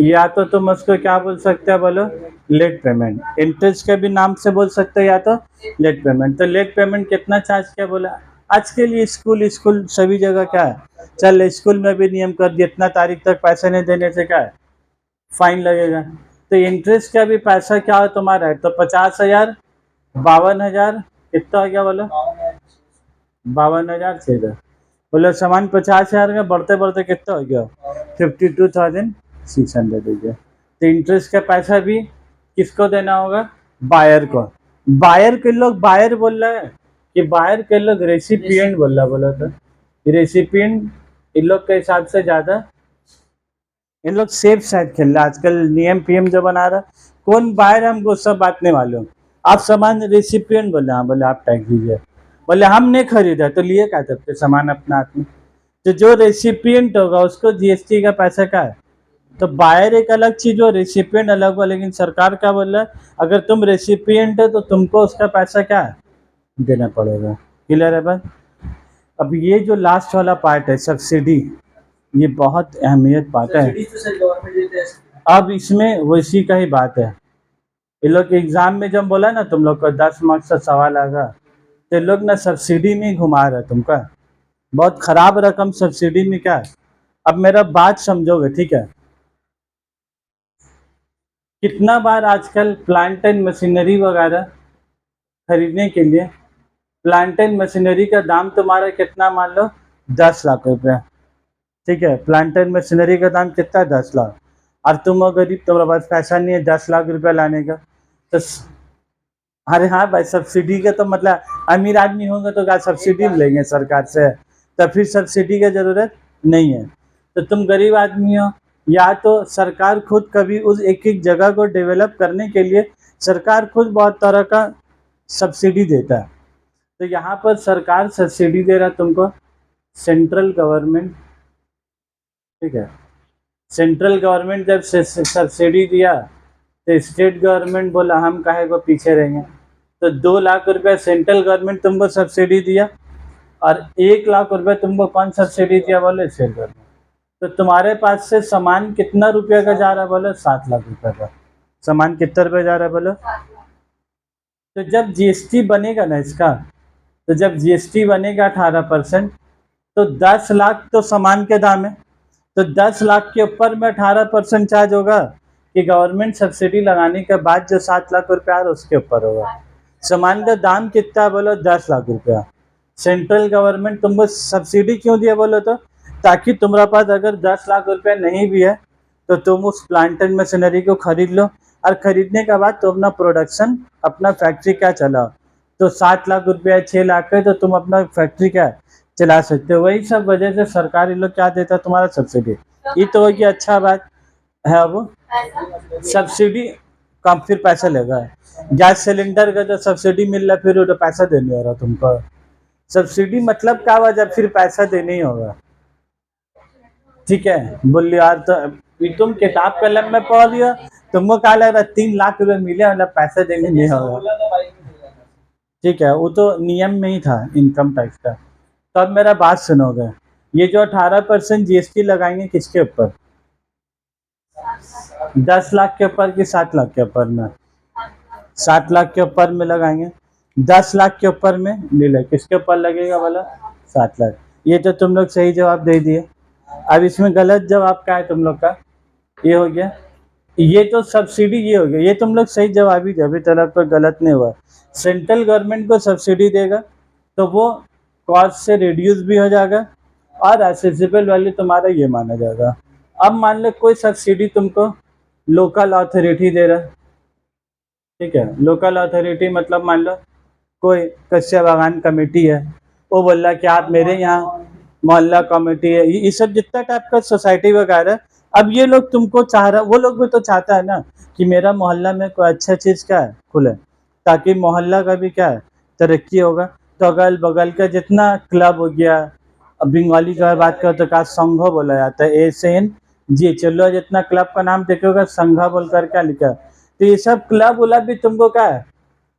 या तो तुम उसको क्या बोल सकते हो बोलो, लेट पेमेंट। इंटरेस्ट के भी नाम से बोल सकते हो या तो लेट पेमेंट। तो लेट पेमेंट कितना चार्ज क्या बोला, आज के लिए स्कूल स्कूल सभी जगह क्या है, चल स्कूल में भी नियम कर दिया इतना तारीख तक पैसे नहीं देने से क्या है फाइन लगेगा। तो इंटरेस्ट का भी पैसा क्या हो तुम्हारा है, तो 50,000 52,000 कितना हो गया बोलो, 52,000 से बोलो सामान 50,000 का बढ़ते बढ़ते कितना हो गया 52,600 हो गया। तो इंटरेस्ट का पैसा भी किसको देना होगा, बायर को। बायर के लोग बायर बोल रहे हैं कि बायर के लोग रेसिपिएंट बोल रहा, बोला था रेसिपिएंट इन लोग के हिसाब से ज़्यादा इन लोग सेफ साइड खेल रहा। आजकल नियम पीएम जो बना रहा, कौन बायर हमको सब बात नहीं मालूम। आप सामान रेसिपिएंट बोले, हाँ बोले आप टैक्स दीजिए, बोले हम नहीं खरीदा तो लिए क्या तब सामान अपना हाथ में। तो जो रेसिपिएंट होगा उसको जीएसटी का पैसा का है। तो बायर एक अलग चीज़ हो, रेसिपिएंट अलग हो, लेकिन सरकार क्या बोल रहा है, अगर तुम रेसिपिएंट है तो तुमको उसका पैसा क्या है देना पड़ेगा। क्लियर है बात। अब ये जो लास्ट वाला पार्ट है सब्सिडी, ये बहुत अहमियत पार्ट है। अब इसमें वैसी का ही बात है, ये लोग एग्जाम में जब बोला ना तुम लोग को 10 मार्क्स का सवाल आएगा, तो लोग ना सब्सिडी में घुमा रहे तुमका, बहुत खराब रकम सब्सिडी में क्या है। अब मेरा बात समझोगे ठीक है, कितना बार आजकल प्लांट एंड मशीनरी वगैरह खरीदने के लिए, प्लांट एंड मशीनरी का दाम तुम्हारा कितना मान लो 10 लाख रुपया, ठीक है, प्लांट एंड मशीनरी का दाम कितना 10 लाख। और तुम हो गरीब, तुम्हारे पास पैसा नहीं है 10 लाख रुपया लाने का, तो अरे हाँ भाई, सब्सिडी का तो मतलब अमीर आदमी होंगे तो क्या सब्सिडी लेंगे सरकार से, तो फिर सब्सिडी की ज़रूरत नहीं है। तो तुम गरीब आदमी हो, या तो सरकार खुद कभी उस एक एक जगह को डेवलप करने के लिए सरकार खुद बहुत तरह का सब्सिडी देता है। तो यहाँ पर सरकार सब्सिडी दे रहा तुमको, सेंट्रल गवर्नमेंट, ठीक है। सेंट्रल गवर्नमेंट जब सब्सिडी दिया तो स्टेट गवर्नमेंट बोला हम काहे को पीछे रहेंगे, तो 2 लाख रुपया सेंट्रल गवर्नमेंट तुमको सब्सिडी दिया और 1 लाख रुपया तुमको कौन सब्सिडी दिया, बोले स्टेट गवर्नमेंट। तो तुम्हारे पास से सामान कितना रुपये का जा रहा है, बोले 7 लाख रुपये का। सामान कितना रुपये जा रहा है, बोलो। तो जब जीएसटी बनेगा ना इसका, तो जब जीएसटी बनेगा 18%, तो 10 लाख तो सामान के दाम है, तो 10 लाख के ऊपर में 18% चार्ज होगा कि गवर्नमेंट सब्सिडी लगाने के बाद जो 7 लाख रुपया आ रहा है उसके ऊपर होगा। सामान का दाम कितना है, बोलो 10 लाख रुपया। सेंट्रल गवर्नमेंट तुमको सब्सिडी क्यों दिया, बोलो तो ताकि तुम्हारे पास अगर 10 लाख रुपया नहीं भी है तो तुम उस प्लांट एंड मशीनरी को खरीद लो, और खरीदने के बाद तुम अपना प्रोडक्शन, अपना फैक्ट्री क्या चलाओ। तो 7 लाख रुपया 6 लाख है तो तुम अपना फैक्ट्री क्या चला सकते हो। वही सब वजह से सरकार ये लोग क्या देता है, तुम्हारा सब्सिडी। ये तो होगी अच्छा बात है। अब सब्सिडी कम, फिर पैसा लेगा। गैस सिलेंडर का जो सब्सिडी मिल रहा है फिर वो तो पैसा देने हो रहा तुमको। सब्सिडी मतलब क्या हुआ, जब फिर पैसा देने ही होगा, ठीक है। बोलिए यार तो तुम किताब कलम में पढ़ लियो, तुमको क्या लग रहा है 3 लाख रुपए मिले मतलब पैसे देंगे, नहीं होगा, ठीक है। वो तो नियम में ही था इनकम टैक्स का। तो अब मेरा बात सुनोगे, ये जो 18% जीएसटी लगाएंगे किसके ऊपर, 10 लाख के ऊपर कि 7 लाख के ऊपर में? 7 लाख के ऊपर में लगाएंगे। 10 लाख के ऊपर में नहीं, किसके ऊपर लगेगा बोला, 7 लाख। ये तो तुम लोग सही जवाब दे दिए। अब इसमें गलत जवाब क्या है तुम लोग का, ये हो गया, ये तो सब्सिडी ये हो गया, ये तुम लोग सही जवाब ही दिया, अभी तरफ तो गलत नहीं हुआ। सेंट्रल गवर्नमेंट को सब्सिडी देगा तो वो कॉस्ट से रिड्यूस भी हो जाएगा और एसेसिबल वैल्यू तुम्हारा ये माना जाएगा। अब मान लो कोई सब्सिडी तुमको लोकल अथॉरिटी दे रहा है, ठीक है। लोकल अथॉरिटी मतलब मान लो कोई कच्चा बागान कमेटी है, वो बोल रहा है कि आप मेरे यहाँ मोहल्ला कमेटी है, ये सब जितना टाइप का सोसाइटी वगैरह, अब ये लोग तुमको चाह रहा, वो लोग भी तो चाहता है ना कि मेरा मोहल्ला में कोई अच्छा चीज़ क्या है खुले, ताकि मोहल्ला का भी क्या है तरक्की होगा। तो अगल बगल का जितना क्लब हो गया, अब बंगाली का बात करो तो क्या संघ बोला जाता है, SN जी, चलो जितना क्लब का नाम देखोगा संघा बोल कर क्या लिखा है। तो ये सब क्लब उलब भी तुमको क्या है,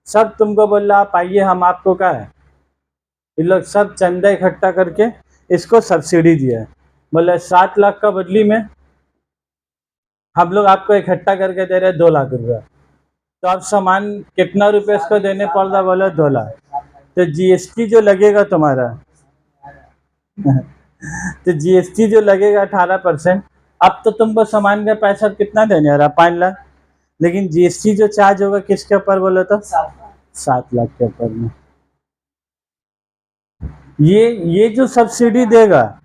सब तुमको बोल रहा आप आइए हम आपको क्या है, ये लोग सब चंदा इकट्ठा करके इसको सब्सिडी दिया है। बोले 7 लाख का बदली में हम लोग आपको इकट्ठा करके दे रहे हैं 2 लाख रुपया। तो अब सामान कितना रुपये इसको देने पड़ रहा, बोले 2 लाख। तो जीएसटी जो लगेगा तुम्हारा तो जीएसटी जो लगेगा 18%, अब तो तुमको सामान का पैसा कितना देने आ रहा, 5 लाख, लेकिन जीएसटी जो चार्ज होगा किसके ऊपर बोले तो 7 लाख के ऊपर में। ये जो सब्सिडी देगा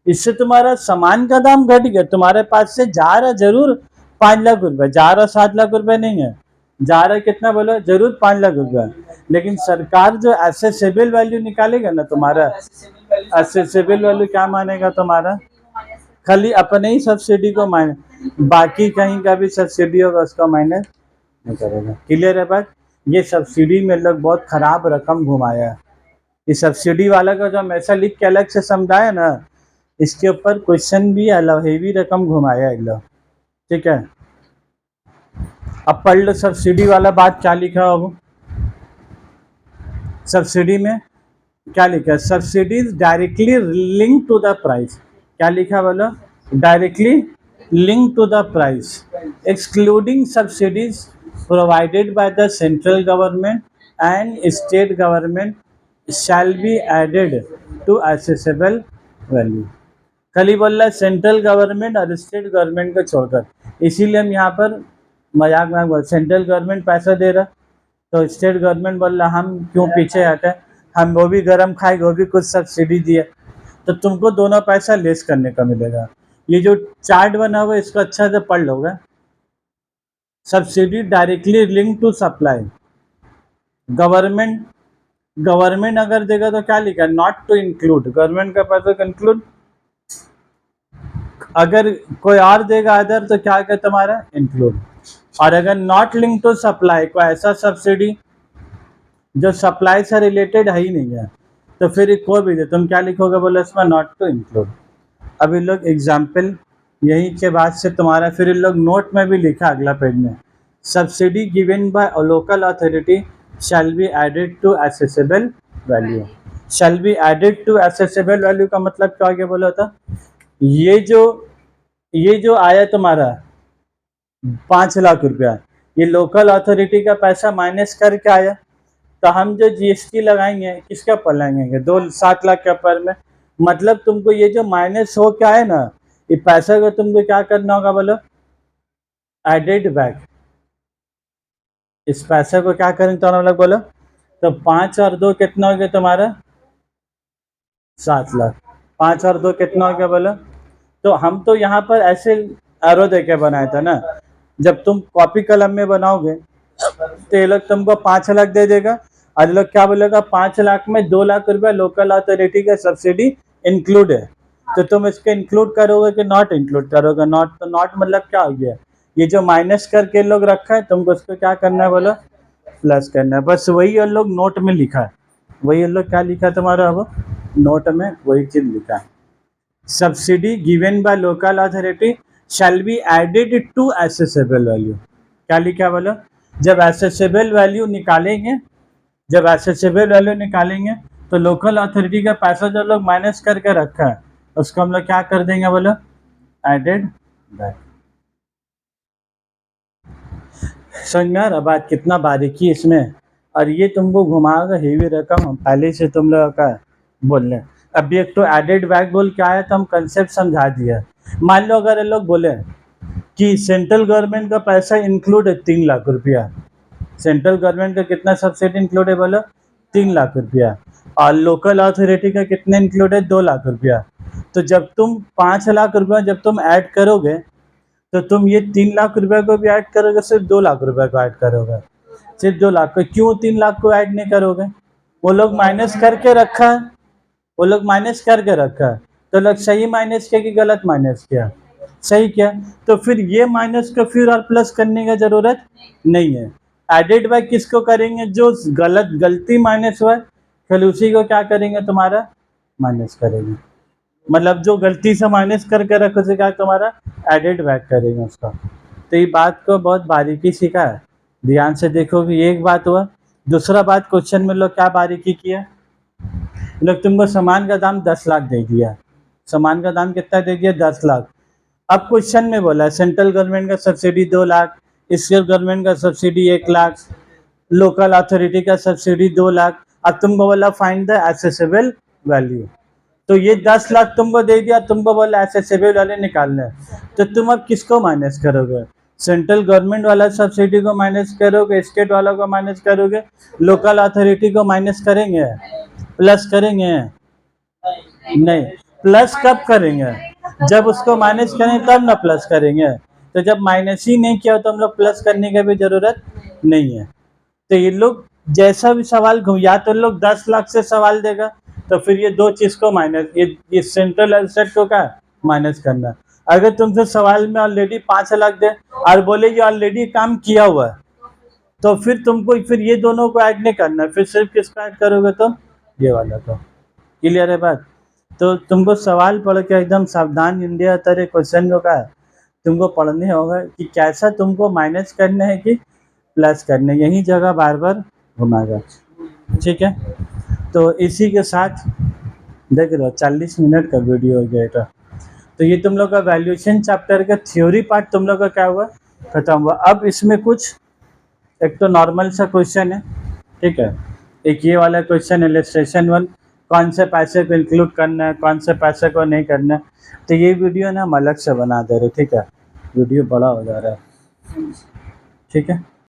इससे तुम्हारा सामान का दाम घट गया, तुम्हारे पास से जा रहा जरूर 5 लाख रुपए, जा रहा 7 लाख रुपए नहीं है, जा रहा कितना बोलो, जरूर 5 लाख रुपए। लेकिन सरकार जो एसेसिबल वैल्यू निकालेगा ना तुम्हारा, एसेसिबल वैल्यू क्या मानेगा तुम्हारा, खाली अपने ही सब्सिडी को माने, बाकी कहीं का भी सब्सिडी होगा उसका माइनस नहीं करेगा। क्लियर है बात। ये सब्सिडी में लोग बहुत खराब रकम घुमाया है। ये सब्सिडी वाला का जो हमेशा लिख के अलग से समझाया ना, इसके ऊपर क्वेश्चन भी अलग हेवी रकम घुमाया है लोग, ठीक है। अब पढ़ लो सब्सिडी वाला बात क्या लिखा है। अब सब्सिडी में क्या लिखा है, subsidy is directly link to the price, क्या लिखा बोलो, directly link to the price, excluding subsidies provided by the central government and state government shall be added to assessable value. खाली बोल रहा है सेंट्रल गवर्नमेंट और स्टेट गवर्नमेंट को छोड़कर, इसीलिए हम यहाँ पर मजाक में बोल, सेंट्रल गवर्नमेंट पैसा दे रहा तो स्टेट गवर्नमेंट बोल रहा हम क्यों पीछे हटे, हम वो भी गरम खाएंगे, वो भी कुछ सब्सिडी दिए, तो तुमको दोनों पैसा लेस करने का मिलेगा। ये जो चार्ट बना हुआ है इसको अच्छा से पढ़ लोगे। Subsidy directly link to supply. Government अगर देगा तो क्या लिखा है, नॉट टू इंक्लूड, गवर्नमेंट का पैसा को इंक्लूड। अगर कोई और देगा अदर तो क्या क्या तुम्हारा इंक्लूड। और अगर नॉट लिंक टू सप्लाई, कोई ऐसा सब्सिडी जो सप्लाई से रिलेटेड है ही नहीं है, तो फिर कोई भी दे तुम क्या लिखोगे, बोले इसमें नॉट टू इंक्लूड। अब इन लोग एग्जाम्पल यही के बाद से तुम्हारा फिर इन लोग नोट में भी लिखा अगला पेज में, subsidy given by local authority shall be added to assessable value. Shall be added to assessable value का मतलब क्या आगे बोला था, ये जो आया तुम्हारा 5 लाख रुपया, ये लोकल अथॉरिटी का पैसा माइनस करके आया, तो हम जो जीएसटी लगाएंगे किसके ऊपर लगाएंगे, 7 लाख के ऊपर में। मतलब तुमको ये जो माइनस हो क्या है ना, ये पैसा को तुमको क्या करना होगा बोलो, एडेड बैक। इस पैसे को क्या करेंगे तो हम लोग बोलो, तो 5 और 2 कितना हो गया तुम्हारा 7 लाख। 5 और 2 कितना हो गया बोलो। तो हम तो यहाँ पर ऐसे एरो देके बनाया था ना, जब तुम कॉपी कलम में बनाओगे तो ये लोग तुमको 5 लाख दे देगा, और लोग क्या बोलेगा 5 लाख में 2 लाख रुपया लोकल अथॉरिटी का सब्सिडी इंक्लूड है, तो तुम इसके इंक्लूड करोगे कि नॉट इंक्लूड करोगे। नॉट, तो नॉट मतलब क्या हो गया, ये जो माइनस करके लोग रखा है तुमको उसको क्या करना है बोलो, प्लस करना है। बस वही ये लोग नोट में लिखा है, वही ये लोग क्या लिखा है तुम्हारा, वो नोट में वही चीज लिखा है, subsidy given by local authority shall be added to assessable value. क्या लिखा बोलो, जब एसेसेबल वैल्यू निकालेंगे, जब एसेसेबल वैल्यू निकालेंगे तो लोकल अथॉरिटी का पैसा जो लोग माइनस करके रखा है उसको हम लोग क्या कर देंगे बोलो, एडेड बैक। समझ में आ रहा बात, कितना बारीकी इसमें। और ये तुमको घुमाएगा हेवी रकम, हम पहले से तुम लोग का बोल रहे। अभी एक तो एडेड बैक बोल के आया तो हम कंसेप्ट समझा दिया। मान लो अगर ये लोग बोले कि सेंट्रल गवर्नमेंट का पैसा इंक्लूड है 3 लाख रुपया, सेंट्रल गवर्नमेंट का कितना सब्सिडी इंक्लूड है बोलो 3 लाख रुपया, और लोकल अथॉरिटी का कितना इंक्लूड है 2 लाख रुपया। तो जब तुम 5 लाख रुपया जब तुम ऐड करोगे तो तुम ये 3 लाख रुपए को भी ऐड करोगे, सिर्फ 2 लाख रुपए को ऐड करोगे, सिर्फ 2 लाख को। क्यों 3 लाख को ऐड नहीं करोगे, वो लोग माइनस करके रखा है, वो लोग माइनस करके रखा है, तो लोग सही माइनस किया कि गलत माइनस किया, सही किया। तो फिर ये माइनस को फिर और प्लस करने की जरूरत नहीं है। एडेड बाय किसको करेंगे, जो गलती माइनस हुआ है फिर उसी को क्या करेंगे तुम्हारा माइनस करेंगे, मतलब जो गलती से माइनस करके रखो से क्या तुम्हारा एडेड बैक करेंगे उसका। तो ये बात को बहुत बारीकी सीखा है, ध्यान से देखो कि एक बात हुआ। दूसरा बात, क्वेश्चन में लोग क्या बारीकी किया, लोग तुमको सामान का दाम 10 लाख दे दिया, सामान का दाम कितना दे दिया 10 लाख। अब क्वेश्चन में बोला सेंट्रल गवर्नमेंट का सब्सिडी 2 लाख, स्टेट गवर्नमेंट का सब्सिडी 1 लाख, लोकल अथॉरिटी का सब्सिडी 2 लाख। अब तुमको बोला फाइंड द एसेसेबल वैल्यू, तो ये 10 लाख तुमको दे दिया, तुमको बोला एसेसेबल वैल्यू निकालना है, तो तुम अब किसको माइनस करोगे, सेंट्रल गवर्नमेंट वाला सब्सिडी को माइनस करोगे, स्टेट वालों को माइनस करोगे, लोकल अथॉरिटी को माइनस करेंगे, प्लस करेंगे नहीं। प्लस कब करेंगे, जब उसको माइनस करेंगे तब ना प्लस करेंगे। तो जब माइनस ही नहीं किया तो हम लोग प्लस करने की भी जरूरत नहीं है। तो ये लोग जैसा भी सवाल या तो लोग 10 लाख से सवाल देगा तो फिर ये दो चीज को माइनस, ये सेंट्रल एसेट को क्या माइनस करना। अगर तुमसे सवाल में ऑलरेडी 5 लाख दे और बोले ये ऑलरेडी काम किया हुआ है, तो फिर तुमको फिर ये दोनों को ऐड नहीं करना, फिर सिर्फ किसको ऐड करोगे तुम, ये वाला। तो क्लियर है बात। तो तुमको सवाल पढ़ के एकदम सावधान इंडिया तरह क्वेश्चन को का तुमको पढ़ने होगा कि कैसा तुमको माइनस करना है कि प्लस करना है, यही जगह बार बार घुमाएगा। ठीक है, तो इसी के साथ देख रहे हो 40 मिनट का वीडियो हो गया था। तो ये तुम लोग का वैल्यूएशन चैप्टर का थ्योरी पार्ट तुम लोग का क्या हुआ, खत्म हुआ। अब इसमें कुछ एक तो नॉर्मल सा क्वेश्चन है, ठीक है, एक ये वाला क्वेश्चन इलस्ट्रेशन 1, कौन से पैसे को इंक्लूड करना है, कौन से पैसे को नहीं करना है। तो ये वीडियो ना हम अलग से बना दे रहे, ठीक है, वीडियो बड़ा हो जा रहा है, ठीक है।